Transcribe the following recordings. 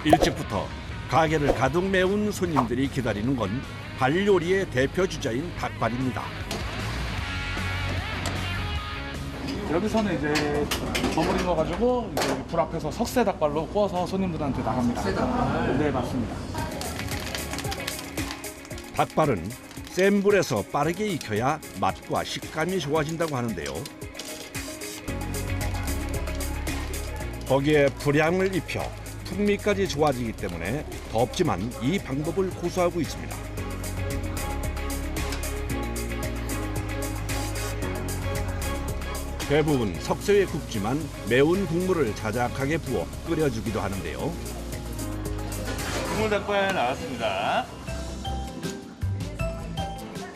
일찍부터 가게를 가득 메운 손님들이 기다리는 건 발요리의 대표 주자인 닭발입니다. 여기서는 이제 버무린 거 가지고 이제 불 앞에서 석쇠 닭발로 구워서 손님들한테 나갑니다. 석쇠 닭발? 네, 맞습니다. 닭발은 센 불에서 빠르게 익혀야 맛과 식감이 좋아진다고 하는데요. 거기에 불향을 입혀 풍미까지 좋아지기 때문에 덥지만 이 방법을 고수하고 있습니다. 대부분 석쇠에 굽지만 매운 국물을 자작하게 부어 끓여주기도 하는데요. 국물 닭발 나왔습니다.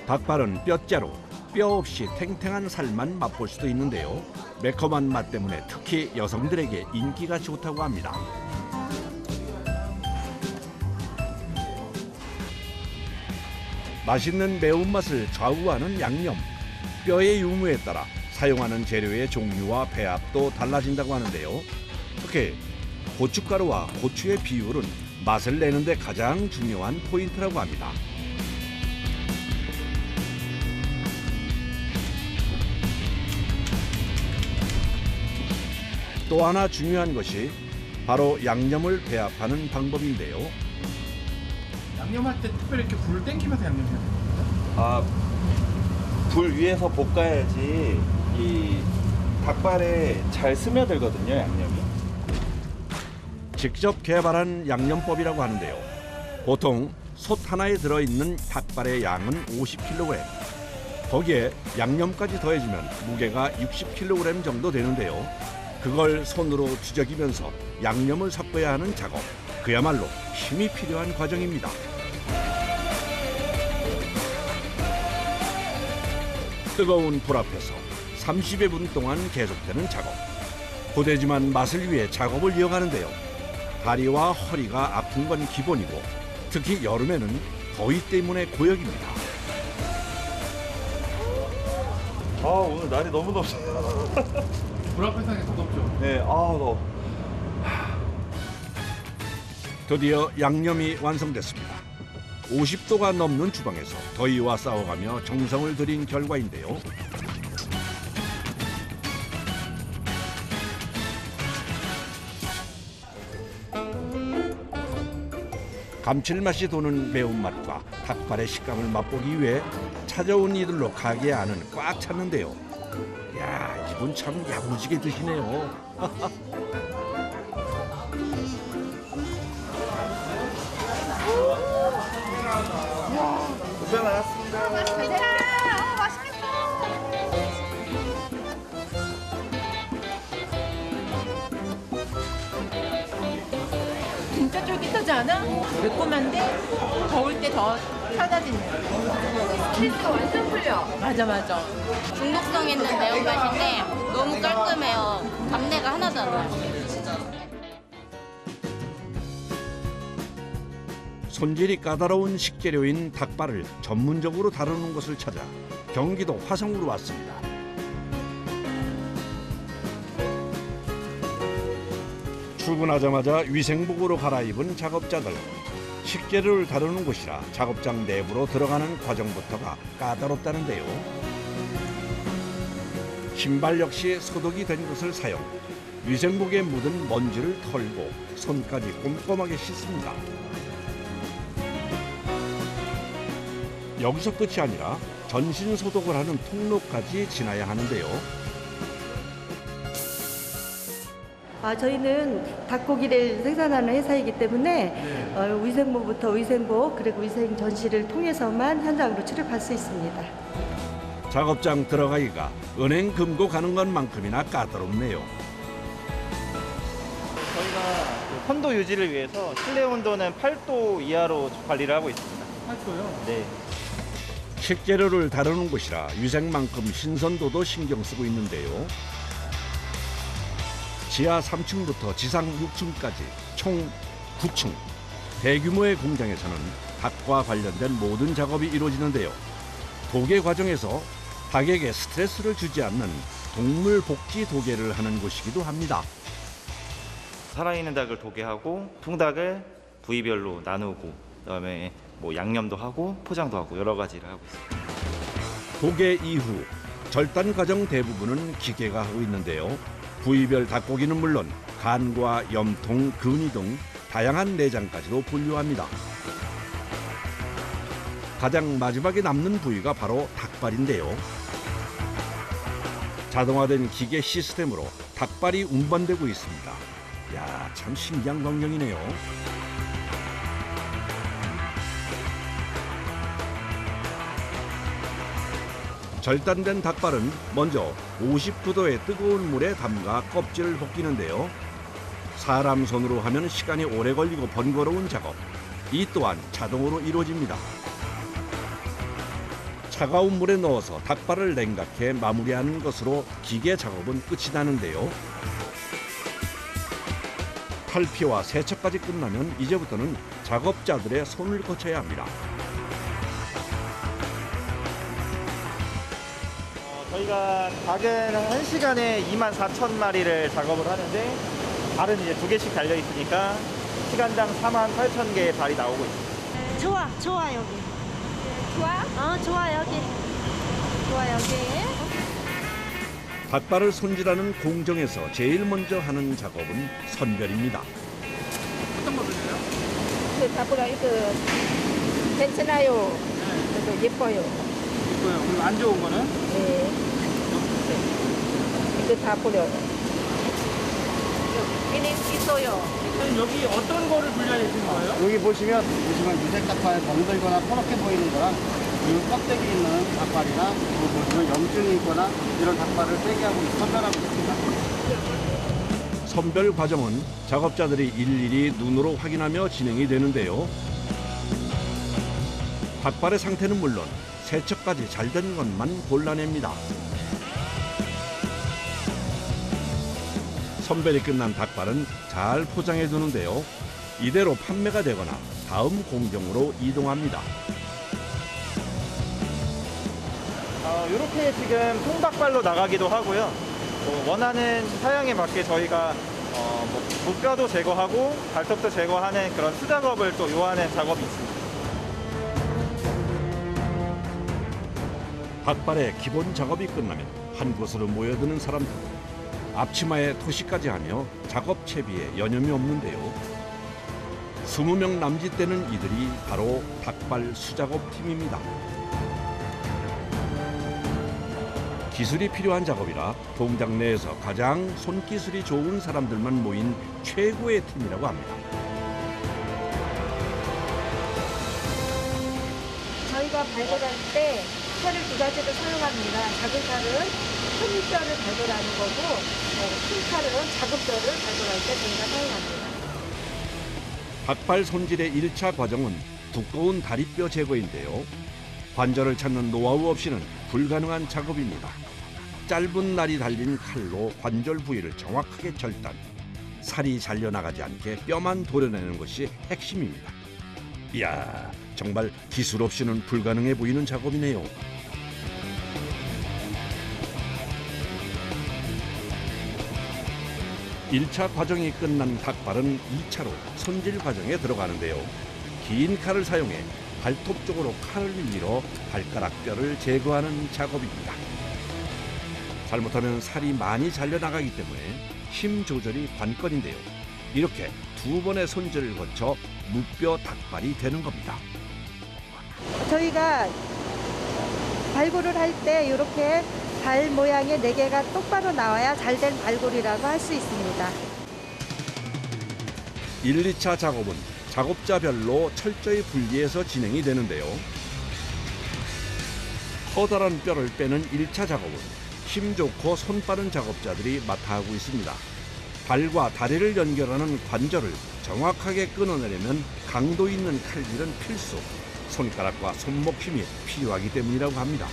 닭발은 뼈째로 뼈 없이 탱탱한 살만 맛볼 수도 있는데요. 매콤한 맛 때문에 특히 여성들에게 인기가 좋다고 합니다. 맛있는 매운맛을 좌우하는 양념, 뼈의 유무에 따라 사용하는 재료의 종류와 배합도 달라진다고 하는데요. 특히 고춧가루와 고추의 비율은 맛을 내는 데 가장 중요한 포인트라고 합니다. 또 하나 중요한 것이 바로 양념을 배합하는 방법인데요. 양념할 때 특별히 이렇게 불을 땡기면서 양념해야 돼요. 불 위에서 볶아야지 이 닭발에 잘 스며들거든요, 양념이. 직접 개발한 양념법이라고 하는데요. 보통 솥 하나에 들어있는 닭발의 양은 50kg. 거기에 양념까지 더해지면 무게가 60kg 정도 되는데요. 그걸 손으로 뒤적이면서 양념을 섞어야 하는 작업. 그야말로 힘이 필요한 과정입니다. 뜨거운 불 앞에서 30여 분 동안 계속되는 작업. 고되지만 맛을 위해 작업을 이어가는데요. 다리와 허리가 아픈 건 기본이고 특히 여름에는 더위 때문에 고역입니다. 오늘 날이 너무 덥네요. 불 앞에서 하는 게 더 덥죠. 네, 더워. 드디어 양념이 완성됐습니다. 50도가 넘는 주방에서 더위와 싸워가며 정성을 들인 결과인데요. 감칠맛이 도는 매운맛과 닭발의 식감을 맛보기 위해 찾아온 이들로 가게 안은 꽉 찼는데요. 야, 이분 참 야무지게 드시네요. 고생 많았습니다. 맛있겠다. 진짜 쫄깃하지 않아? 매콤한데 더울 때 더 편하지. 스트레스가 완전 풀려. 맞아. 중독성 있는 매운맛인데 너무 깔끔해요. 잡내가 하나도 안 나요. 손질이 까다로운 식재료인 닭발을 전문적으로 다루는 곳을 찾아 경기도 화성으로 왔습니다. 출근하자마자 위생복으로 갈아입은 작업자들. 식재료를 다루는 곳이라 작업장 내부로 들어가는 과정부터가 까다롭다는데요. 신발 역시 소독이 된 것을 사용. 위생복에 묻은 먼지를 털고 손까지 꼼꼼하게 씻습니다. 여기서 끝이 아니라 전신 소독을 하는 통로까지 지나야 하는데요. 저희는 닭고기를 생산하는 회사이기 때문에 위생모부터 위생복 그리고 위생 전시를 통해서만 현장으로 출입할 수 있습니다. 작업장 들어가기가 은행 금고 가는 것만큼이나 까다롭네요. 저희가 선도 유지를 위해서 실내 온도는 8도 이하로 관리를 하고 있습니다. 8도요? 네. 식재료를 다루는 곳이라 위생만큼 신선도도 신경 쓰고 있는데요. 지하 3층부터 지상 6층까지 총 9층. 대규모의 공장에서는 닭과 관련된 모든 작업이 이루어지는데요. 도계 과정에서 닭에게 스트레스를 주지 않는 동물 복지 도계를 하는 곳이기도 합니다. 살아있는 닭을 도개하고 통닭을 부위별로 나누고 그다음에 뭐 양념도 하고 포장도 하고 여러 가지를 하고 있습니다. 도개 이후 절단 과정 대부분은 기계가 하고 있는데요. 부위별 닭고기는 물론 간과 염통, 근위 등 다양한 내장까지도 분류합니다. 가장 마지막에 남는 부위가 바로 닭발인데요. 자동화된 기계 시스템으로 닭발이 운반되고 있습니다. 야, 참 신기한 광경이네요. 절단된 닭발은 먼저 59도의 뜨거운 물에 담가 껍질을 벗기는데요. 사람 손으로 하면 시간이 오래 걸리고 번거로운 작업. 이 또한 자동으로 이루어집니다. 차가운 물에 넣어서 닭발을 냉각해 마무리하는 것으로 기계 작업은 끝이 나는데요. 탈피와 세척까지 끝나면 이제부터는 작업자들의 손을 거쳐야 합니다. 저희가 닭은 1시간에 24,000마리를 작업을 하는데 발은 이제 2개씩 달려 있으니까 시간당 48,000개의 발이 나오고 있습니다. 좋아 여기. 좋아? 좋아 여기. 좋아 여기. 닭발을 손질하는 공정에서 제일 먼저 하는 작업은 선별입니다. 어떤 거 드세요? 그 닭보다 이거 괜찮아요. 그래도 예뻐요. 이거요. 그리고 안 좋은 거는? 네. 이거 다 버려요. 여기 있어요. 선생님 여기 어떤 거를 분류해 주신 거예요? 여기 보시면 유색 닭발 멍들거나 퍼렇게 보이는 거랑 그리고 껍데기 있는 닭발이나 그리고 염증이 있거나 이런 닭발을 세개하고 선별하고 있습니다. 선별 과정은 작업자들이 일일이 눈으로 확인하며 진행이 되는데요. 닭발의 상태는 물론 세척까지 잘 된 것만 골라냅니다. 선별이 끝난 닭발은 잘 포장해 두는데요. 이대로 판매가 되거나 다음 공정으로 이동합니다. 이렇게 지금 통닭발로 나가기도 하고요. 원하는 사양에 맞게 저희가 무뼈도 제거하고 발톱도 제거하는 그런 수작업을 또 요하는 작업이 있습니다. 닭발의 기본 작업이 끝나면 한 곳으로 모여드는 사람들. 앞치마에 토시까지 하며 작업 채비에 여념이 없는데요. 20명 남짓 되는 이들이 바로 닭발 수작업 팀입니다. 기술이 필요한 작업이라 공장 내에서 가장 손기술이 좋은 사람들만 모인 최고의 팀이라고 합니다. 저희가 발굴할 때 칼을 2가지를 사용합니다. 작은 칼은 큰 뼈를 발굴하는 거고 큰 칼은 작은 뼈를 발굴할 때 저희가 사용합니다. 닭발 손질의 1차 과정은 두꺼운 다리뼈 제거인데요. 관절을 찾는 노하우 없이는 불가능한 작업입니다. 짧은 날이 달린 칼로 관절 부위를 정확하게 절단. 살이 잘려나가지 않게 뼈만 도려내는 것이 핵심입니다. 이야, 정말 기술 없이는 불가능해 보이는 작업이네요. 1차 과정이 끝난 닭발은 2차로 손질 과정에 들어가는데요. 긴 칼을 사용해 발톱 쪽으로 칼을 밀어 발가락 뼈를 제거하는 작업입니다. 잘못하면 살이 많이 잘려나가기 때문에 힘 조절이 관건인데요. 이렇게 2번의 손질을 거쳐 무뼈 닭발이 되는 겁니다. 저희가 발굴을 할 때 이렇게 발 모양의 4개가 똑바로 나와야 잘된 발굴이라고 할 수 있습니다. 1, 2차 작업은 작업자별로 철저히 분리해서 진행이 되는데요. 커다란 뼈를 빼는 1차 작업은 힘 좋고 손 빠른 작업자들이 맡아 하고 있습니다. 발과 다리를 연결하는 관절을 정확하게 끊어내려면 강도 있는 칼질은 필수. 손가락과 손목 힘이 필요하기 때문이라고 합니다.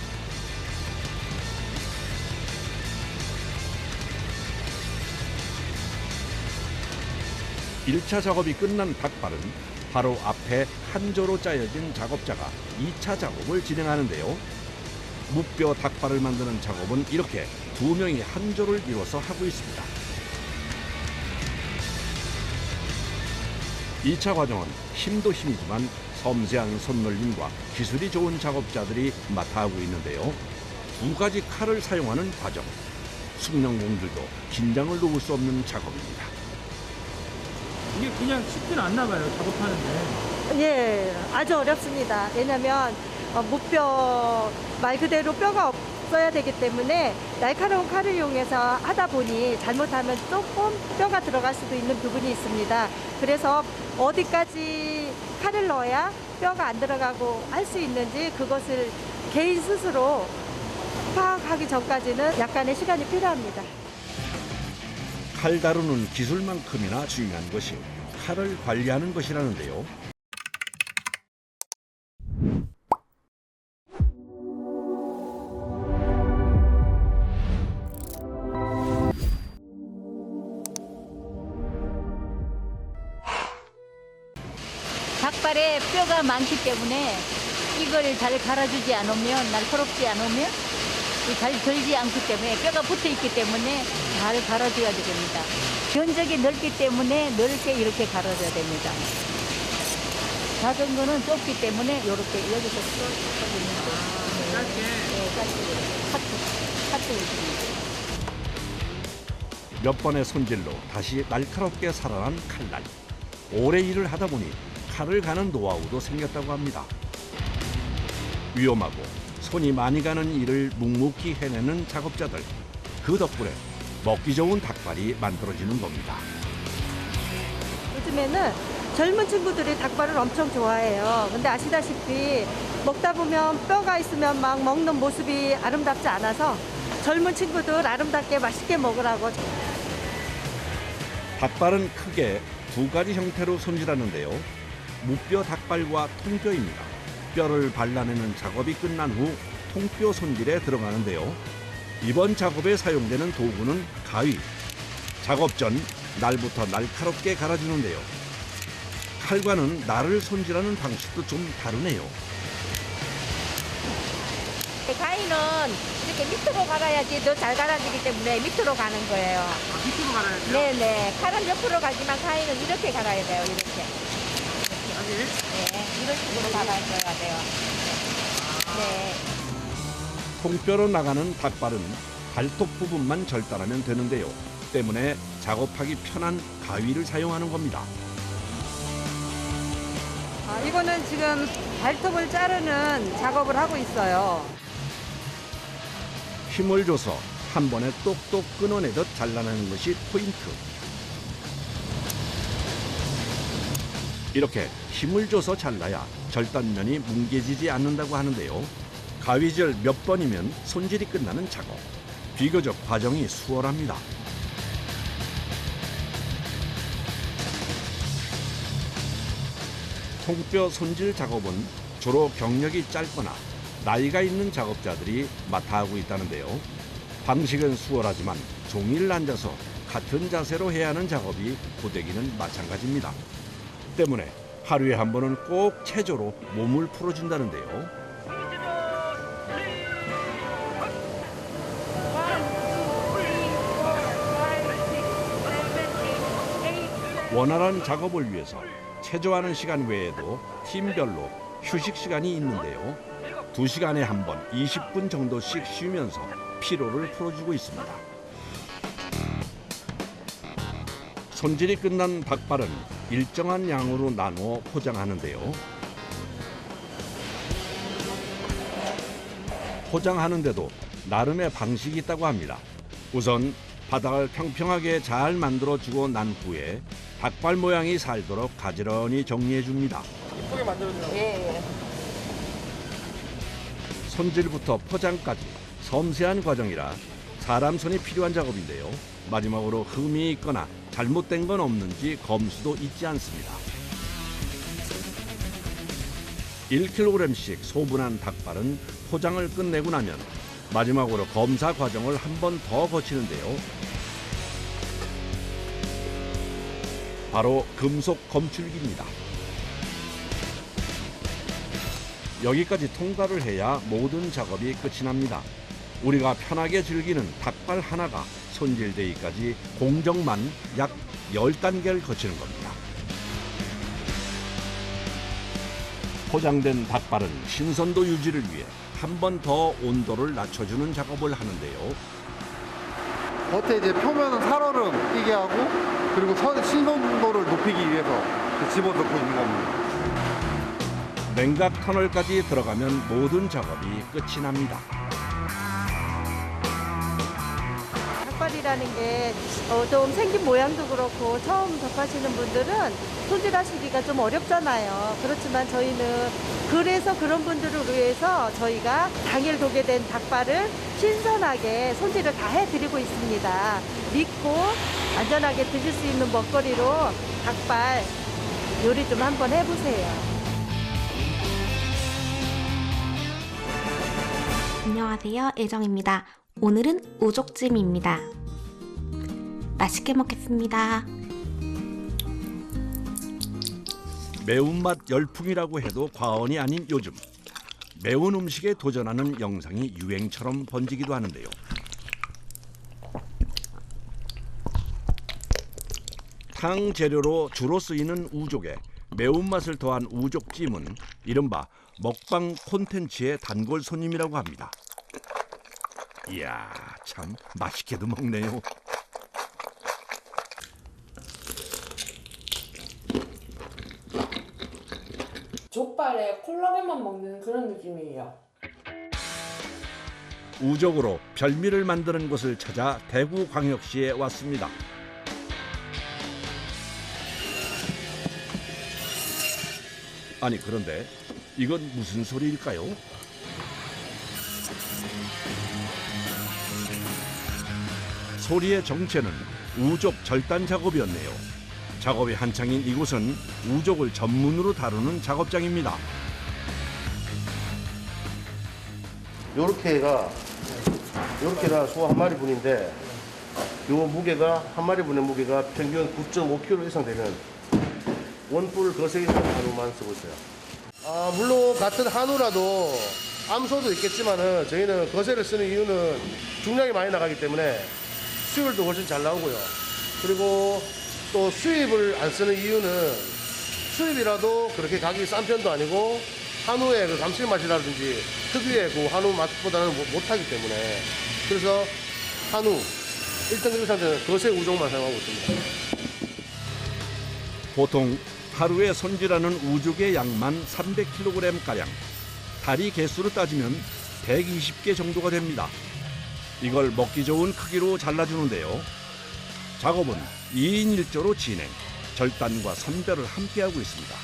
일 차 작업이 끝난 닭발은 바로 앞에 한 조로 짜여진 작업자가 2차 작업을 진행하는데요. 무뼈 닭발을 만드는 작업은 이렇게 2명이 한 조를 이뤄서 하고 있습니다. 2차 과정은 힘도 힘이지만 섬세한 손놀림과 기술이 좋은 작업자들이 맡아 하고 있는데요. 두 가지 칼을 사용하는 과정. 숙련공들도 긴장을 놓을 수 없는 작업입니다. 이게 그냥 쉽지는 않나 봐요, 작업하는데. 예, 아주 어렵습니다. 왜냐면 무뼈 말 그대로 뼈가 없어야 되기 때문에 날카로운 칼을 이용해서 하다 보니 잘못하면 조금 뼈가 들어갈 수도 있는 부분이 있습니다. 그래서 어디까지 칼을 넣어야 뼈가 안 들어가고 할 수 있는지 그것을 개인 스스로 파악하기 전까지는 약간의 시간이 필요합니다. 칼 다루는 기술만큼이나 중요한 것이 칼을 관리하는 것이라는데요. 닭발에 뼈가 많기 때문에 이걸 잘 갈아주지 않으면, 날카롭지 않으면 잘 들지 않기 때문에 뼈가 붙어 있기 때문에 잘 갈아줘야 됩니다. 견적이 넓기 때문에 넓게 이렇게 갈아줘야 됩니다. 작은 거는 좁기 때문에 이렇게 여기서 쭉 짧게. 네, 짧게 카트를 줍니다. 몇 번의 손질로 다시 날카롭게 살아난 칼날. 오래 일을 하다 보니 칼을 가는 노하우도 생겼다고 합니다. 위험하고 손이 많이 가는 일을 묵묵히 해내는 작업자들. 그 덕분에 먹기 좋은 닭발이 만들어지는 겁니다. 요즘에는 젊은 친구들이 닭발을 엄청 좋아해요. 근데 아시다시피 먹다 보면 뼈가 있으면 막 먹는 모습이 아름답지 않아서 젊은 친구들 아름답게 맛있게 먹으라고. 닭발은 크게 두 가지 형태로 손질하는데요. 무뼈 닭발과 통뼈입니다. 뼈를 발라내는 작업이 끝난 후 통뼈 손질에 들어가는데요. 이번 작업에 사용되는 도구는 가위. 작업 전 날부터 날카롭게 갈아주는데요. 칼과는 날을 손질하는 방식도 좀 다르네요. 가위는 이렇게 밑으로 갈아야지 더 잘 갈아지기 때문에 밑으로 가는 거예요. 아, 밑으로 갈아야 돼요? 네네. 칼은 옆으로 가지만 가위는 이렇게 갈아야 돼요. 이렇게. 여기? 네. 이런 식으로 갈아줘야 돼요. 네. 통뼈로 나가는 닭발은 발톱 부분만 절단하면 되는데요. 때문에 작업하기 편한 가위를 사용하는 겁니다. 이거는 지금 발톱을 자르는 작업을 하고 있어요. 힘을 줘서 한 번에 똑똑 끊어내듯 잘라내는 것이 포인트. 이렇게 힘을 줘서 잘라야 절단면이 뭉개지지 않는다고 하는데요. 가위질 몇 번이면 손질이 끝나는 작업. 비교적 과정이 수월합니다. 통뼈 손질 작업은 주로 경력이 짧거나 나이가 있는 작업자들이 맡아 하고 있다는데요. 방식은 수월하지만 종일 앉아서 같은 자세로 해야 하는 작업이 고되기는 마찬가지입니다. 때문에 하루에 한 번은 꼭 체조로 몸을 풀어준다는데요. 원활한 작업을 위해서 체조하는 시간 외에도 팀별로 휴식 시간이 있는데요. 2시간에 한 번 20분 정도씩 쉬면서 피로를 풀어주고 있습니다. 손질이 끝난 닭발은 일정한 양으로 나누어 포장하는데요. 포장하는데도 나름의 방식이 있다고 합니다. 우선 바닥을 평평하게 잘 만들어주고 난 후에 닭발 모양이 살도록 가지런히 정리해줍니다. 예쁘게 만들어주라고. 예. 손질부터 포장까지 섬세한 과정이라 사람 손이 필요한 작업인데요. 마지막으로 흠이 있거나 잘못된 건 없는지 검수도 잊지 않습니다. 1kg씩 소분한 닭발은 포장을 끝내고 나면 마지막으로 검사 과정을 한 번 더 거치는데요. 바로 금속 검출기입니다. 여기까지 통과를 해야 모든 작업이 끝이 납니다. 우리가 편하게 즐기는 닭발 하나가 손질되기까지 공정만 약 10단계를 거치는 겁니다. 포장된 닭발은 신선도 유지를 위해 한 번 더 온도를 낮춰주는 작업을 하는데요. 겉에 이제 표면은 살얼음 끼게 하고 그리고 신선도를 높이기 위해서 집어넣고 있는 겁니다. 냉각 터널까지 들어가면 모든 작업이 끝이 납니다. 닭발이라는 게 좀 생긴 모양도 그렇고 처음 접하시는 분들은 손질하시기가 좀 어렵잖아요. 그렇지만 저희는 그래서 그런 분들을 위해서 저희가 당일 도계된 닭발을 신선하게 손질을 다 해드리고 있습니다. 믿고 안전하게 드실 수 있는 먹거리로 닭발 요리 좀 한번 해보세요. 안녕하세요, 애정입니다. 오늘은 우족찜입니다. 맛있게 먹겠습니다. 매운맛 열풍이라고 해도 과언이 아닌 요즘 매운 음식에 도전하는 영상이 유행처럼 번지기도 하는데요. 탕 재료로 주로 쓰이는 우족에 매운맛을 더한 우족찜은 이른바 먹방 콘텐츠의 단골 손님이라고 합니다. 이야, 참 맛있게도 먹네요. 족발에 콜라겐만 먹는 그런 느낌이에요. 우족으로 별미를 만드는 곳을 찾아 대구광역시에 왔습니다. 아니 그런데 이건 무슨 소리일까요? 소리의 정체는 우족 절단 작업이었네요. 작업이 한창인 이곳은 우족을 전문으로 다루는 작업장입니다. 요렇게가 소 한 마리 분인데 요 무게가 한 마리 분의 무게가 평균 9.5kg 이상 되는 원뿔 거세기 한우만 쓰고 있어요. 물론 같은 한우라도 암소도 있겠지만은 저희는 거세를 쓰는 이유는 중량이 많이 나가기 때문에 수율도 훨씬 잘 나오고요. 그리고 또 수입을 안 쓰는 이유는 수입이라도 그렇게 가격이 싼 편도 아니고 한우의 그 감칠맛이라든지 특유의 그 한우 맛보다는 못하기 때문에 그래서 한우 1등 상태는 거세 우족만 사용하고 있습니다. 보통 하루에 손질하는 우족의 양만 300kg가량, 다리 개수로 따지면 120개 정도가 됩니다. 이걸 먹기 좋은 크기로 잘라주는데요. 작업은 2인 1조로 진행, 절단과 선별을 함께하고 있습니다.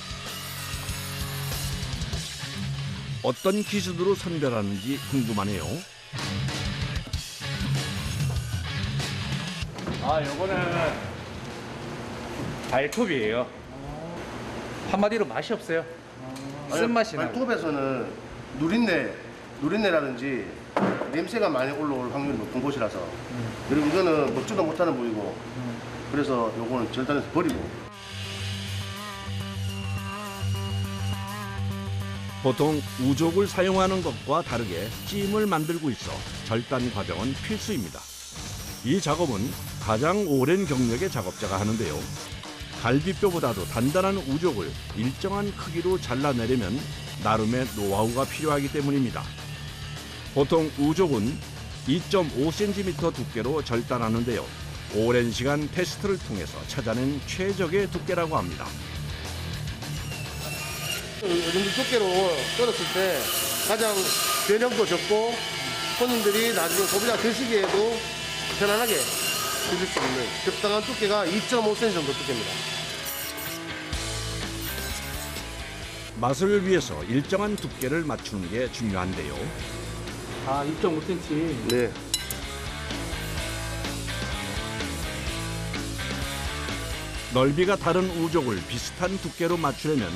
어떤 기준으로 선별하는지 궁금하네요. 요거는 발톱이에요. 한마디로 맛이 없어요. 쓴맛이 나요. 발톱에서는 누린내라든지 냄새가 많이 올라올 확률이 높은 곳이라서 그리고 이거는 먹지도 못하는 부위고 그래서 요거는 절단해서 버리고. 보통 우족을 사용하는 것과 다르게 찜을 만들고 있어 절단 과정은 필수입니다. 이 작업은 가장 오랜 경력의 작업자가 하는데요. 갈비뼈보다도 단단한 우족을 일정한 크기로 잘라내려면 나름의 노하우가 필요하기 때문입니다. 보통 우족은 2.5cm 두께로 절단하는데요. 오랜 시간 테스트를 통해서 찾아낸 최적의 두께라고 합니다. 이 정도 두께로 썰었을 때 가장 변형도 적고 손님들이 나중에 소비자 드시기에도 편안하게 드실 수 있는 적당한 두께가 2.5cm 정도 두께입니다. 맛을 위해서 일정한 두께를 맞추는 게 중요한데요. 2.5cm. 네. 넓이가 다른 우족을 비슷한 두께로 맞추려면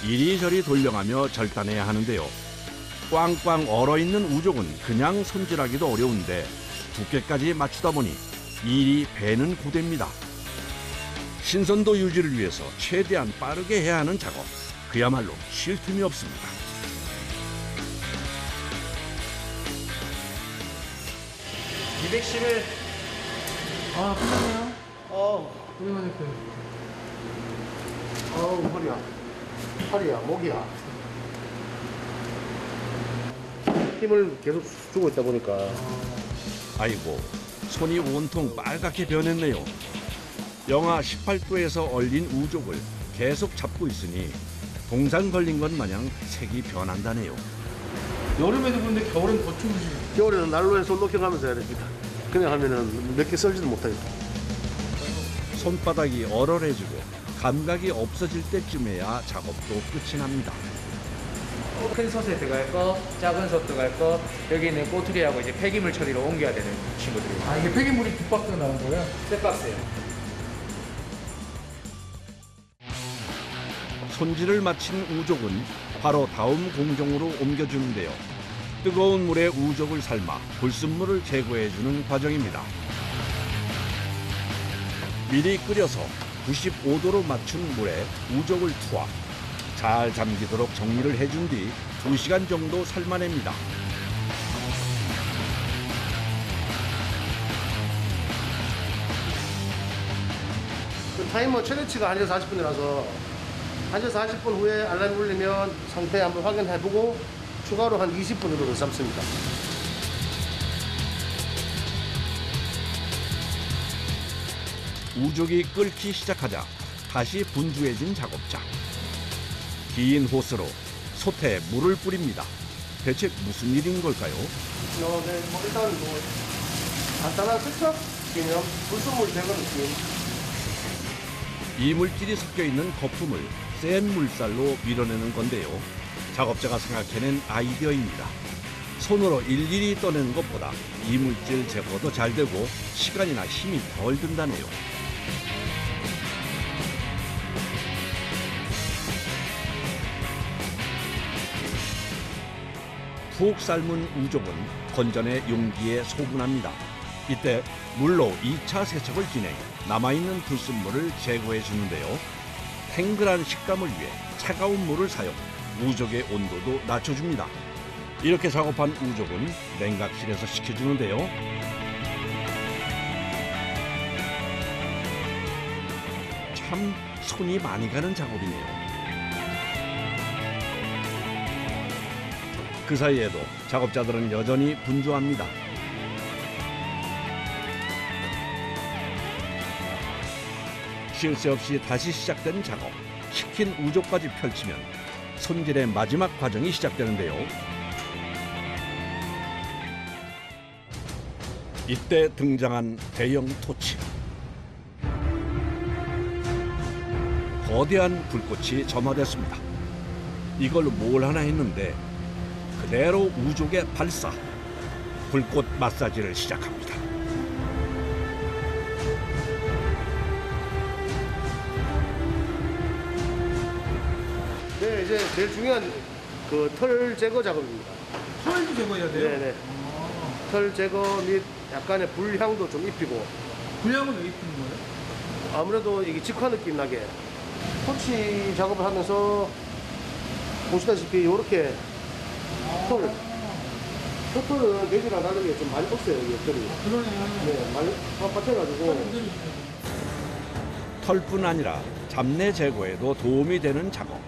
이리저리 돌려가며 절단해야 하는데요. 꽝꽝 얼어있는 우족은 그냥 손질하기도 어려운데 두께까지 맞추다 보니 일이 배는 고됩니다. 신선도 유지를 위해서 최대한 빠르게 해야 하는 작업. 그야말로 쉴 틈이 없습니다. 끝났네요. 허리야, 목이야. 힘을 계속 주고 있다 보니까. 아이고, 손이 온통 빨갛게 변했네요. 영하 18도에서 얼린 우족을 계속 잡고 있으니 동상 걸린 것 마냥 색이 변한다네요. 여름에도 그런데 겨울엔 더 추우시죠? 겨울에는 난로에 손 녹여가면서 해야 됩니다. 그냥 하면은 몇 개 썰지도 못하겠다. 손바닥이 얼얼해지고 감각이 없어질 때쯤에야 작업도 끝이 납니다. 큰 솥에 들어갈 거, 작은 솥 들어갈 거, 여기는 꼬투리하고 이제 폐기물 처리로 옮겨야 되는 친구들이에요. 아, 이게 폐기물이 두 박스가 나온 거예요? 세 박스예요. 손질을 마친 우족은 바로 다음 공정으로 옮겨주는데요. 뜨거운 물에 우족을 삶아 불순물을 제거해주는 과정입니다. 미리 끓여서 95도로 맞춘 물에 우족을 투하. 잘 잠기도록 정리를 해준 뒤 2시간 정도 삶아냅니다. 그 타이머 최대치가 1시간 40분이라서 1시간 40분 후에 알람이 울리면 상태 한번 확인해보고 추가로 한 20분 정도 더 삶습니다. 우족이 끓기 시작하자 다시 분주해진 작업자. 긴 호스로 솥에 물을 뿌립니다. 대체 무슨 일인 걸까요? 네, 뭐 일단 뭐 간단한 세척 개념, 불순물 제거 느낌. 이물질이 섞여 있는 거품을 센 물살로 밀어내는 건데요. 작업자가 생각해낸 아이디어입니다. 손으로 일일이 떠내는 것보다 이물질 제거도 잘 되고 시간이나 힘이 덜 든다네요. 푹 삶은 우족은 건전의 용기에 소분합니다. 이때 물로 2차 세척을 진행, 남아있는 불순물을 제거해 주는데요. 탱글한 식감을 위해 차가운 물을 사용, 우족의 온도도 낮춰줍니다. 이렇게 작업한 우족은 냉각실에서 식혀주는데요. 참 손이 많이 가는 작업이네요. 그 사이에도 작업자들은 여전히 분주합니다. 쉴 새 없이 다시 시작된 작업. 식힌 우족까지 펼치면 손질의 마지막 과정이 시작되는데요. 이때 등장한 대형 토치. 거대한 불꽃이 점화됐습니다. 이걸로 뭘 하나 했는데 그대로 우족에 발사. 불꽃 마사지를 시작합니다. 네, 이제 제일 중요한 그 털 제거 작업입니다. 털도 제거해야 돼요? 네네. 털 제거 및 약간의 불향도 좀 입히고. 불향은 왜 입히는 거예요? 아무래도 이게 직화 느낌 나게. 토치 작업을 하면서 보시다시피 이렇게 털은 돼지랑 다르게 좀 많이 없어요, 이게 털이. 그러네. 네, 많이 밭해가지고. 털뿐 아니라 잡내 제거에도 도움이 되는 작업.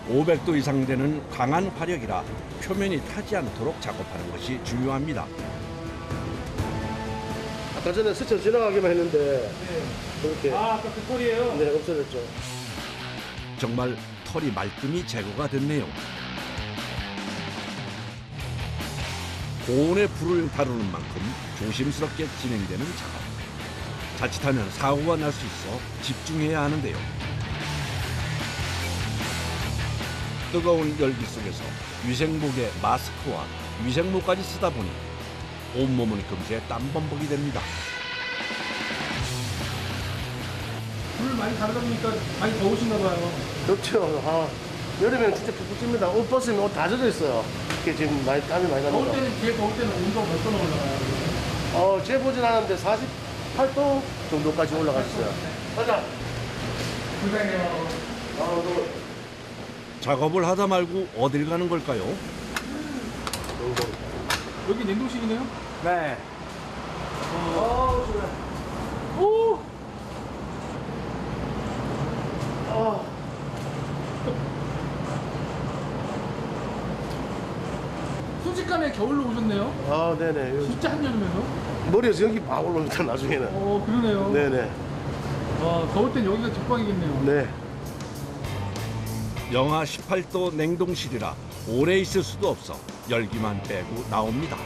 500도 이상 되는 강한 화력이라 표면이 타지 않도록 작업하는 것이 중요합니다. 아까 전에 스쳐 지나가기만 했는데 네. 이렇게. 아, 아까 그 털이에요? 네, 없어졌죠. 정말 털이 말끔히 제거가 됐네요. 고온의 불을 다루는 만큼 조심스럽게 진행되는 작업. 자칫하면 사고가 날 수 있어 집중해야 하는데요. 뜨거운 열기 속에서 위생복에 마스크와 위생모까지 쓰다 보니 온몸은 금세 땀범벅이 됩니다. 불을 많이 다루다 보니까 많이 더우신가 봐요. 그렇죠. 아, 여름에는 진짜 푹푹 찝니다. 옷 벗으면 옷 다 젖어 있어요. 이렇게 지금 땀이 많이 납니다. 더울 때는, 제일 더울 때는 온도가 몇 도나 올라가요? 재보진 않았는데 48도 정도까지 올라갔어요. 가자. 불쌍해요. 작업을 하다 말고 어딜 가는 걸까요? 여기 냉동실이네요? 네. 오! 순식간에 겨울로 오셨네요. 아, 네네. 진짜 한여름에서. 머리에서 연기 막 올라옵니다, 나중에는. 그러네요. 네네. 더울 땐 여기가 직방이겠네요. 네. 영하 18도 냉동실이라 오래 있을 수도 없어 열기만 빼고 나옵니다.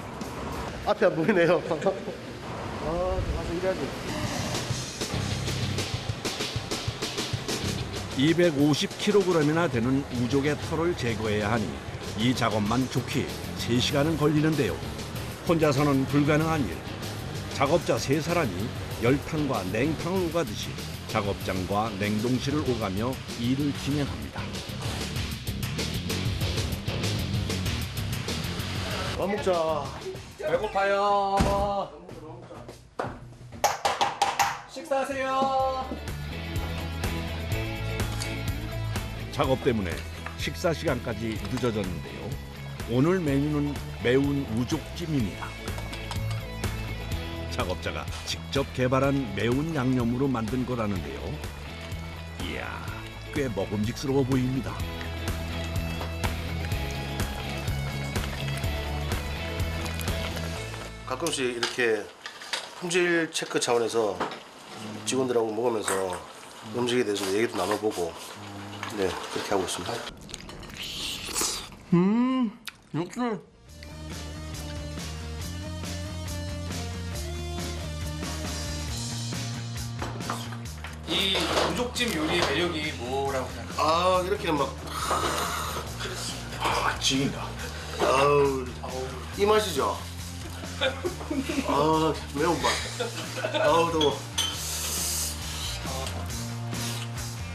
앞이 안 보이네요. 가서 일해야지. 250kg이나 되는 우족의 털을 제거해야 하니 이 작업만 좋게 3시간은 걸리는데요. 혼자서는 불가능한 일. 작업자 3사람이 열탕과 냉탕을 오가듯이 작업장과 냉동실을 오가며 일을 진행합니다. 밥 먹자. 배고파요. 식사하세요. 작업 때문에 식사 시간까지 늦어졌는데요. 오늘 메뉴는 매운 우족찜입니다. 작업자가 직접 개발한 매운 양념으로 만든 거라는데요. 이야, 꽤 먹음직스러워 보입니다. 가끔씩 이렇게 품질 체크 차원에서 직원들하고 먹으면서 음식에 대해서 얘기도 나눠보고 네, 그렇게 하고 있습니다. 육수. 이 우족찜 요리의 매력이 뭐라고 생각하세요? 아, 이렇게 막 지긴다. 아우, 이 맛이죠? 아, 매운맛. 아우, 더워.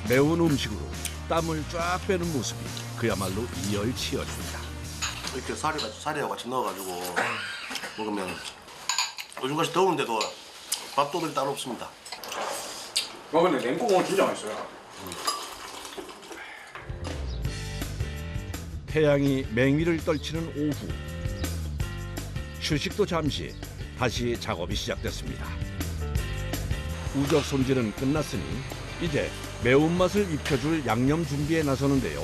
매운 음식으로 땀을 쫙 빼는 모습이 그야말로 이열치열입니다. 이렇게 사리하고 같이 넣어가지고 먹으면 요즘같이 더운데도 밥도둑이 따로 없습니다. 근데 냉국은 진짜 맛있어요. 태양이 맹위를 떨치는 오후. 휴식도 잠시 다시 작업이 시작됐습니다. 우족 손질은 끝났으니 이제 매운맛을 입혀줄 양념 준비에 나서는데요.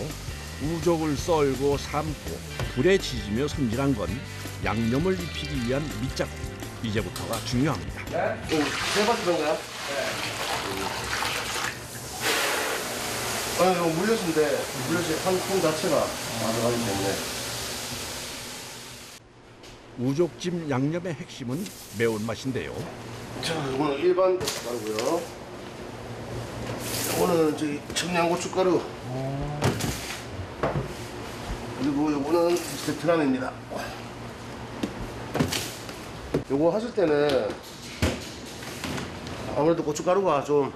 우족을 썰고 삶고 불에 지지며 손질한 건 양념을 입히기 위한 밑작업. 이제부터가 중요합니다. 세 바퀴 정도야? 이거 물엿인데 물엿이 한 자체가 가져가기 때문에 우족찜 양념의 핵심은 매운맛인데요. 자, 이거는 일반 고춧가루고요. 이거는 저기 청양고춧가루. 그리고 이거는 베트남입니다. 요거 하실 때는 아무래도 고춧가루가 좀,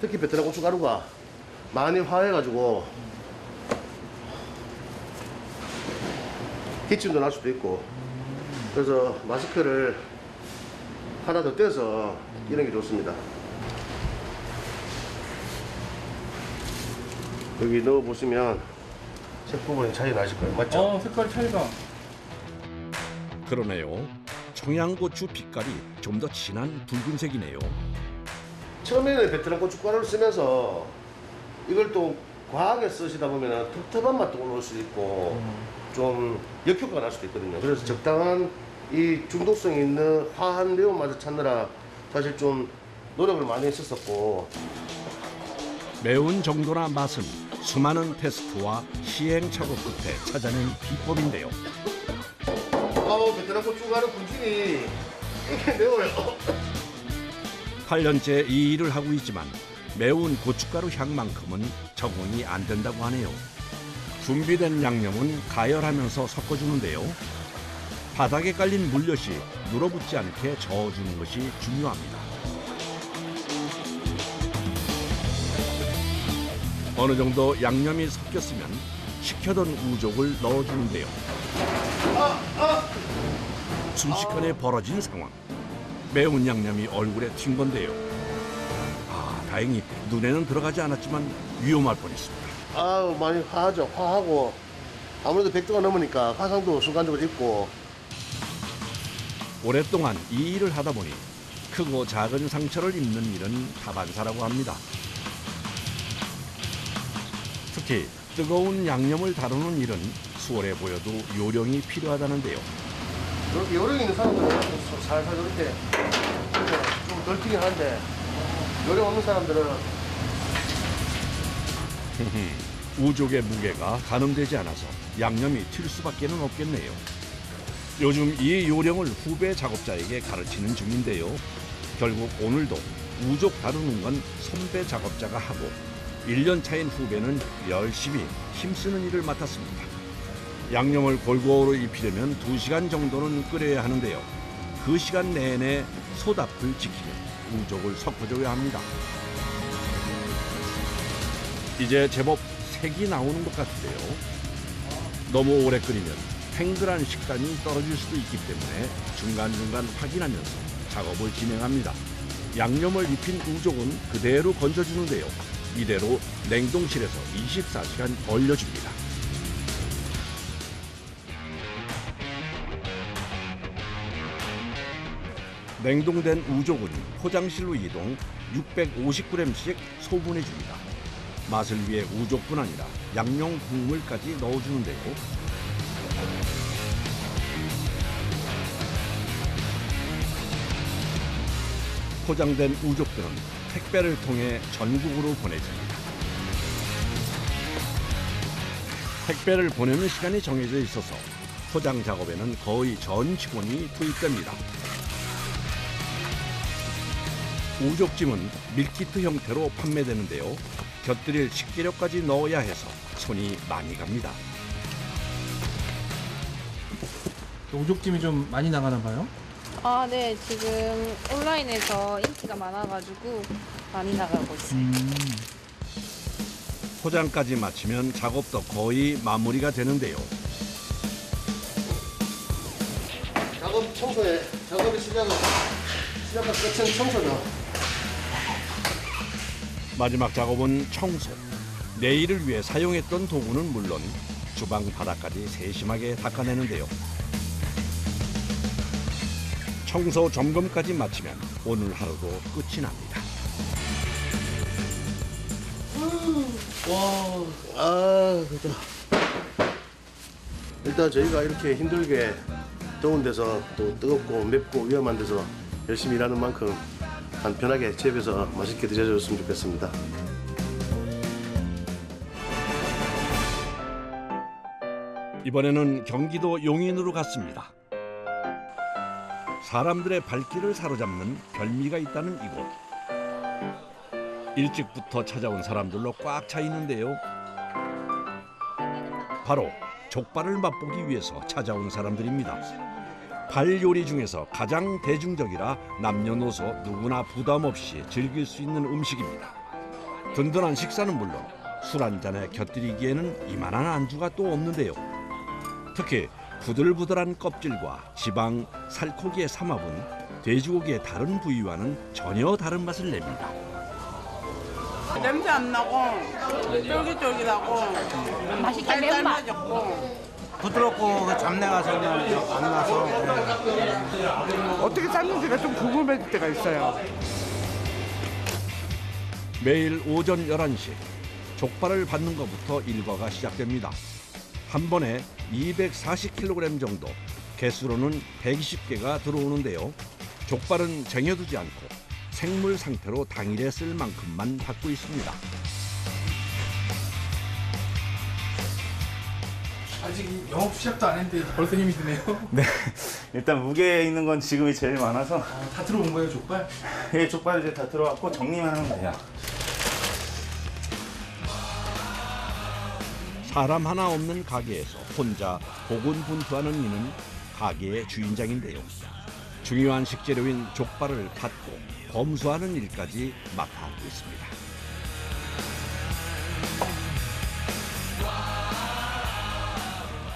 특히 베트남 고춧가루가 많이 화해가지고 기침도 날 수도 있고, 그래서 마스크를 하나 더 떼서 끼는 게 좋습니다. 여기 넣어보시면 색 부분에 차이 나실 거예요. 맞죠? 색깔 차이가. 그러네요. 청양고추 빛깔이 좀 더 진한 붉은색이네요. 처음에는 베트남 고춧가루를 쓰면서 이걸 또 과하게 쓰시다 보면 텁텁한 맛도 올라올 수 있고 좀 역효과가 날 수도 있거든요. 그래서 적당한 이 중독성 있는 화한 매운맛을 찾느라 사실 좀 노력을 많이 했었고, 매운 정도나 맛은 수많은 테스트와 시행착오 끝에 찾아낸 비법인데요. 베트남 고춧가루 군침이 이렇게 매워요. 8년째 이 일을 하고 있지만 매운 고춧가루 향만큼은 적응이 안 된다고 하네요. 준비된 양념은 가열하면서 섞어주는데요. 바닥에 깔린 물엿이 눌어붙지 않게 저어주는 것이 중요합니다. 어느 정도 양념이 섞였으면 식혀둔 우족을 넣어주는데요. 순식간에 벌어진 상황. 매운 양념이 얼굴에 튄 건데요. 다행히 눈에는 들어가지 않았지만 위험할 뻔했습니다. 많이 화하죠. 화하고 아무래도 100도가 넘으니까 화상도 순간적으로 있고. 오랫동안 이 일을 하다 보니 크고 작은 상처를 입는 일은 다반사라고 합니다. 특히 뜨거운 양념을 다루는 일은 수월해 보여도 요령이 필요하다는데요. 이렇게 요령 있는 사람들은 살살 이렇게 좀 덜 튀긴 한데 요령 없는 사람들은 우족의 무게가 가늠되지 않아서 양념이 튈 수밖에는 없겠네요. 요즘 이 요령을 후배 작업자에게 가르치는 중인데요. 결국 오늘도 우족 다루는 건 선배 작업자가 하고 1년 차인 후배는 열심히 힘쓰는 일을 맡았습니다. 양념을 골고루 입히려면 2시간 정도는 끓여야 하는데요. 그 시간 내내 솥앞을 지키며 우족을 섞어줘야 합니다. 이제 제법 색이 나오는 것 같은데요. 너무 오래 끓이면 탱글한 식감이 떨어질 수도 있기 때문에 중간중간 확인하면서 작업을 진행합니다. 양념을 입힌 우족은 그대로 건져주는데요. 이대로 냉동실에서 24시간 얼려줍니다. 냉동된 우족은 포장실로 이동 650g씩 소분해줍니다. 맛을 위해 우족뿐 아니라 양념 국물까지 넣어주는데요. 포장된 우족들은 택배를 통해 전국으로 보내집니다. 택배를 보내는 시간이 정해져 있어서 포장 작업에는 거의 전 직원이 투입됩니다. 우족찜은 밀키트 형태로 판매되는데요. 곁들일 식재료까지 넣어야 해서 손이 많이 갑니다. 우족찜이 좀 많이 나가나 봐요? 아, 네. 지금 온라인에서 인기가 많아가지고 많이 나가고 있어요. 포장까지 마치면 작업도 거의 마무리가 되는데요. 작업의 시작과 끝은 청소죠. 마지막 작업은 청소. 내일을 위해 사용했던 도구는 물론 주방 바닥까지 세심하게 닦아내는데요. 청소 점검까지 마치면 오늘 하루도 끝이 납니다. 그죠. 일단 저희가 이렇게 힘들게 더운 데서 또 뜨겁고 맵고 위험한 데서 열심히 일하는 만큼 간편하게 집에서 맛있게 드셔줬으면 좋겠습니다. 이번에는 경기도 용인으로 갔습니다. 사람들의 발길을 사로잡는 별미가 있다는 이곳. 일찍부터 찾아온 사람들로 꽉 차 있는데요. 바로 족발을 맛보기 위해서 찾아온 사람들입니다. 발 요리 중에서 가장 대중적이라 남녀노소 누구나 부담 없이 즐길 수 있는 음식입니다. 든든한 식사는 물론 술 한 잔에 곁들이기에는 이만한 안주가 또 없는데요. 특히 부들부들한 껍질과 지방, 살코기의 삼합은 돼지고기의 다른 부위와는 전혀 다른 맛을 냅니다. 냄새 안 나고 쫄깃쫄깃하고 맛있게 매운맛. 부드럽고 그 잡내가 전혀 안 나서 어떻게 삶는지가 좀 궁금해질 때가 있어요. 매일 오전 11시 족발을 받는 것부터 일과가 시작됩니다. 한 번에 240kg 정도, 개수로는 120개가 들어오는데요. 족발은 쟁여두지 않고 생물 상태로 당일에 쓸 만큼만 받고 있습니다. 아직 영업 시작도 안 했는데 벌써 힘이 드네요. 네, 일단 무게 있는 건 지금이 제일 많아서. 다 들어온 거예요, 족발? 예, 족발 이제 다 들어왔고 정리만 하면 돼요. 사람 하나 없는 가게에서 혼자 고군분투하는 이는 가게의 주인장인데요. 중요한 식재료인 족발을 받고 검수하는 일까지 맡아하고 있습니다.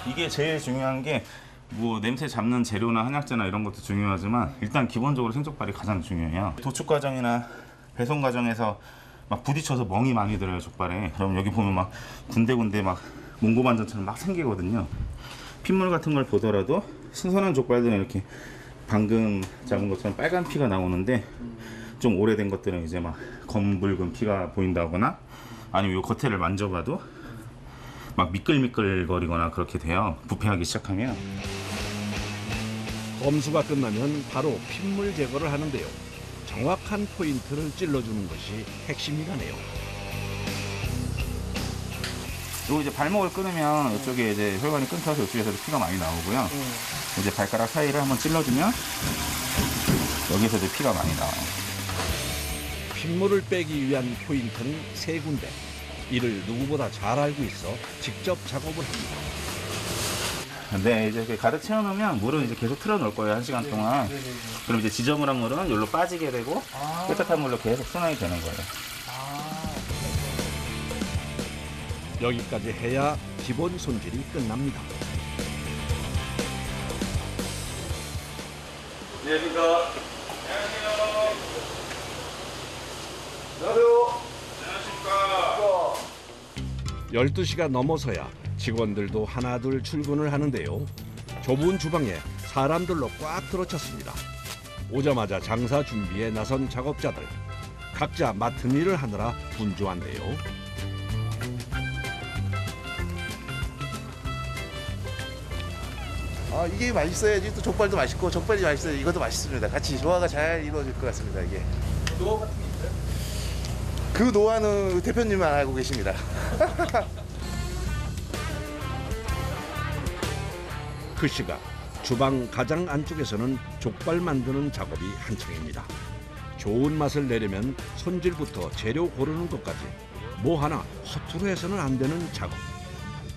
이게 제일 중요한 게 뭐 냄새 잡는 재료나 한약재나 이런 것도 중요하지만 일단 기본적으로 생족발이 가장 중요해요. 도축 과정이나 배송 과정에서 막 부딪혀서 멍이 많이 들어요, 족발에. 그럼 여기 보면 막 군데군데 막 몽고반전처럼 막 생기거든요. 핏물 같은 걸 보더라도 신선한 족발들은 이렇게 방금 잡은 것처럼 빨간 피가 나오는데 좀 오래된 것들은 이제 막 검붉은 피가 보인다거나 아니면 이 겉에를 만져봐도 막 미끌미끌거리거나 그렇게 돼요. 부패하기 시작하면. 검수가 끝나면 바로 핏물 제거를 하는데요. 정확한 포인트를 찔러주는 것이 핵심이라네요. 그리고 이제 발목을 끊으면 이쪽에 이제 혈관이 끊겨서 이쪽에서도 피가 많이 나오고요. 이제 발가락 사이를 한번 찔러주면 여기서도 피가 많이 나와요. 핏물을 빼기 위한 포인트는 3군데. 이를 누구보다 잘 알고 있어 직접 작업을 합니다. 네, 이제 가득 채워놓으면 물은 이제 계속 틀어놓을 거예요, 1시간 동안. 그럼 이제 지저분한 물은 여기로 빠지게 되고 깨끗한 물로 계속 순환이 되는 거예요. 여기까지 해야 기본 손질이 끝납니다. 안녕하십니까. 안녕하세요. 12시가 넘어서야 직원들도 하나둘 출근을 하는데요. 좁은 주방에 사람들로 꽉 들어찼습니다. 오자마자 장사 준비에 나선 작업자들. 각자 맡은 일을 하느라 분주한데요. 이게 맛있어야지 또 족발도 맛있고 족발이 맛있어야 이것도 맛있습니다. 같이 조화가 잘 이루어질 것 같습니다. 이게. 노하우 같은 게 있어요? 그 노하우는 대표님만 알고 계십니다. 그 시각 주방 가장 안쪽에서는 족발 만드는 작업이 한창입니다. 좋은 맛을 내려면 손질부터 재료 고르는 것까지 뭐 하나 허투루 해서는 안 되는 작업.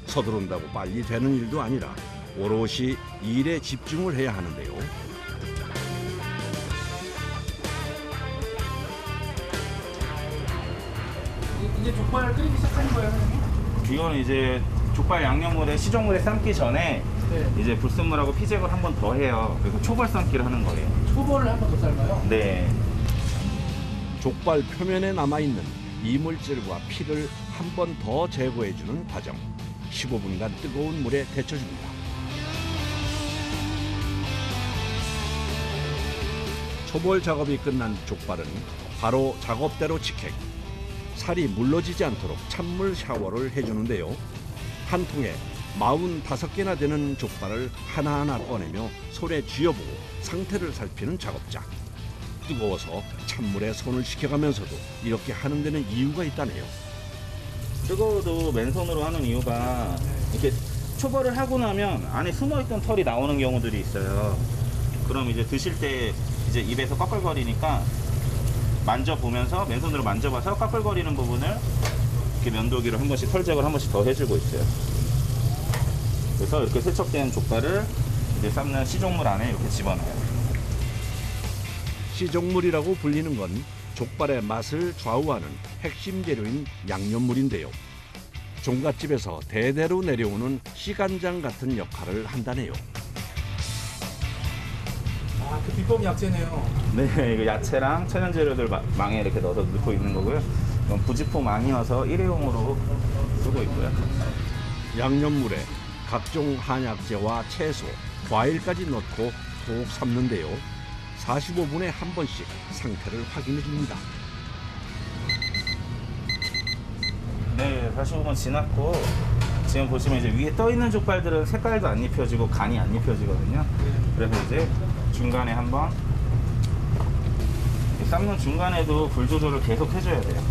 서두른다고 빨리 되는 일도 아니라 오롯이 일에 집중을 해야 하는데요. 이제 족발 끓이기 시작하는 거예요, 선생님? 이거는 이제 족발 양념물에 시종물에 삶기 전에 이제 불순물하고 피제거를 한 번 더 해요. 그래서 초벌 삶기를 하는 거예요. 초벌을 한 번 더 삶아요? 네. 족발 표면에 남아있는 이물질과 피를 한 번 더 제거해주는 과정. 15분간 뜨거운 물에 데쳐줍니다. 초벌 작업이 끝난 족발은 바로 작업대로 직행. 살이 물러지지 않도록 찬물 샤워를 해주는데요. 한 통에 45개나 되는 족발을 하나하나 꺼내며 손에 쥐어보고 상태를 살피는 작업자. 뜨거워서 찬물에 손을 식혀가면서도 이렇게 하는 데는 이유가 있다네요. 뜨거워도 맨손으로 하는 이유가 이렇게 초벌을 하고 나면 안에 숨어있던 털이 나오는 경우들이 있어요. 그럼 이제 드실 때 이제 입에서 꺼끌거리니까 만져보면서 맨손으로 만져봐서 꺼끌거리는 부분을 이렇게 면도기로 한 번씩 털 제거를 한 번씩 더 해주고 있어요. 그래서 이렇게 세척된 족발을 이제 삶는 시종물 안에 이렇게 집어넣어요. 시종물이라고 불리는 건 족발의 맛을 좌우하는 핵심 재료인 양념물인데요. 종갓집에서 대대로 내려오는 시간장 같은 역할을 한다네요. 그 비법 약재네요. 네, 이거 야채랑 천연 재료들 망에 이렇게 넣어서 넣고 있는 거고요. 이건 부지포 망이어서 일회용으로 쓰고 있고요. 양념물에 각종 한약재와 채소, 과일까지 넣고 푹 삶는데요. 45분에 한 번씩 상태를 확인해 줍니다. 네, 45분 지났고 지금 보시면 이제 위에 떠 있는 족발들은 색깔도 안 입혀지고 간이 안 입혀지거든요. 그래서 이제 중간에 한번 삶는 중간에도 불 조절을 계속 해줘야 돼요.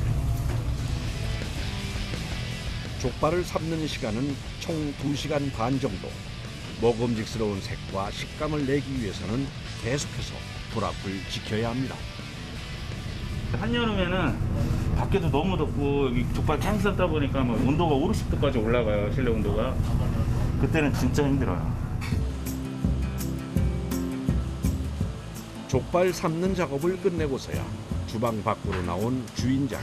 족발을 삶는 시간은 총 2시간 반 정도. 먹음직스러운 색과 식감을 내기 위해서는 계속해서 불 앞을 지켜야 합니다. 한여름에는 밖에도 너무 덥고 여기 족발 탕 삶다 보니까 뭐 온도가 5, 60도까지 올라가요. 실내 온도가. 그때는 진짜 힘들어요. 족발 삶는 작업을 끝내고서야 주방 밖으로 나온 주인장.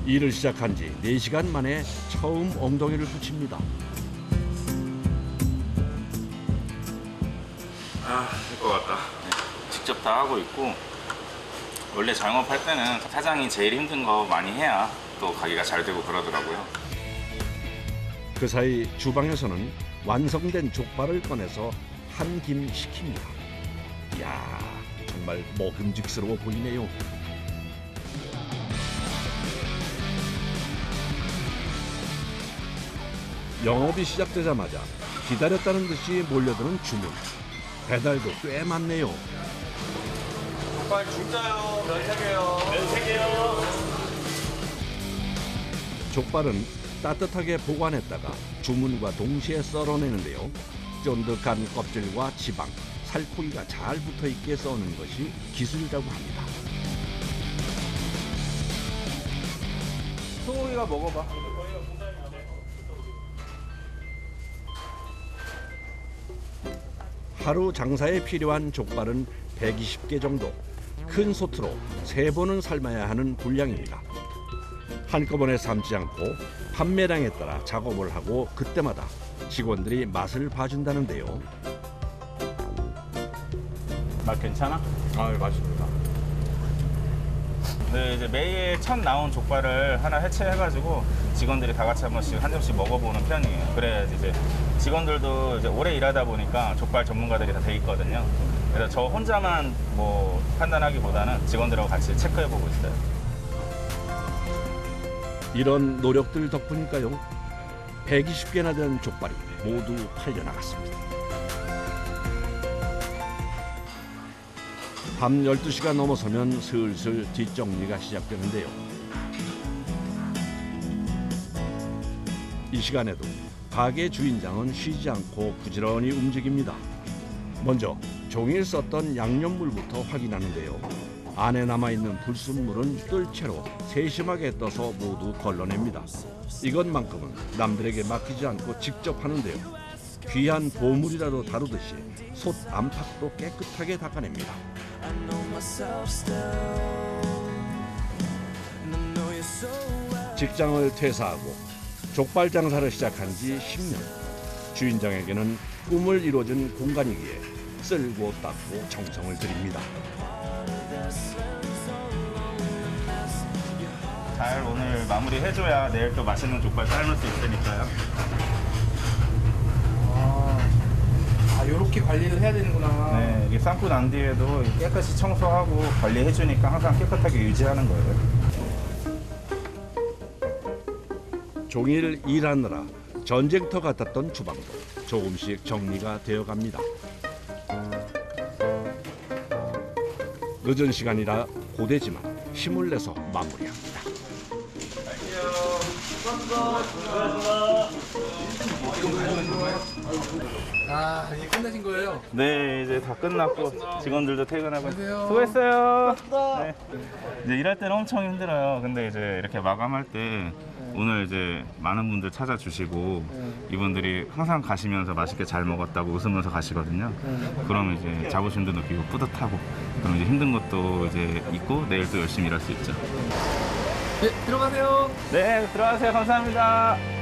일을 시작한 지 4시간 만에 처음 엉덩이를 붙입니다. 될 것 같다. 직접 다 하고 있고 원래 자영업할 때는 사장이 제일 힘든 거 많이 해야 또 가게가 잘 되고 그러더라고요. 그 사이 주방에서는 완성된 족발을 꺼내서 한 김 식힙니다. 이야, 정말 먹음직스러워 보이네요. 영업이 시작되자마자 기다렸다는 듯이 몰려드는 주문. 배달도 꽤 많네요. 족발 진짜요. 면 3개요. 면 3개요. 족발은 따뜻하게 보관했다가 주문과 동시에 썰어내는데요. 쫀득한 껍질과 지방, 살코기가 잘 붙어있게 써는 것이 기술이라고 합니다. 소고기가 먹어봐. 하루 장사에 필요한 족발은 120개 정도. 큰 솥으로 3번은 삶아야 하는 분량입니다. 한꺼번에 삶지 않고 판매량에 따라 작업을 하고 그때마다 직원들이 맛을 봐준다는데요. 맛 괜찮아? 아, 맛있습니다. 네, 이제 매일 첫 나온 족발을 하나 해체해가지고 직원들이 다 같이 한 번씩 한 점씩 먹어보는 편이에요. 그래야지 이제 직원들도 이제 오래 일하다 보니까 족발 전문가들이 다 돼 있거든요. 그래서 저 혼자만 뭐 판단하기보다는 직원들하고 같이 체크해보고 있어요. 이런 노력들 덕분일까요? 120개나 된 족발이 모두 팔려나갔습니다. 밤 12시가 넘어서면 슬슬 뒷정리가 시작되는데요. 이 시간에도 가게 주인장은 쉬지 않고 부지런히 움직입니다. 먼저 종일 썼던 양념물부터 확인하는데요. 안에 남아있는 불순물은 뜰채로 세심하게 떠서 모두 걸러냅니다. 이것만큼은 남들에게 맡기지 않고 직접 하는데요. 귀한 보물이라도 다루듯이 솥 안팎도 깨끗하게 닦아냅니다. 직장을 퇴사하고 족발 장사를 시작한 지 10년. 주인장에게는 꿈을 이뤄준 공간이기에 쓸고 닦고 정성을 들입니다. 잘 오늘 마무리해줘야 내일 또 맛있는 족발 삶을 수 있으니까요. 요렇게 관리를 해야 되는구나. 네, 이게 삶고 난 뒤에도 깨끗이 청소하고 관리해주니까 항상 깨끗하게 유지하는 거예요. 종일 일하느라 전쟁터 같았던 주방도 조금씩 정리가 되어갑니다. 늦은 시간이라 고되지만 힘을 내서 마무리합니다. 아, 이제 끝내신 거예요? 네, 이제 다 끝났고 직원들도 퇴근하고 안녕하세요. 수고했어요. 네. 이제 일할 때는 엄청 힘들어요. 근데 이제 이렇게 마감할 때 오늘 이제 많은 분들 찾아주시고 이분들이 항상 가시면서 맛있게 잘 먹었다고 웃으면서 가시거든요. 그러면 이제 자부심도 느끼고 뿌듯하고 그럼 이제 힘든 것도 이제 있고 내일 또 열심히 일할 수 있죠. 네, 들어가세요. 네, 들어가세요. 감사합니다.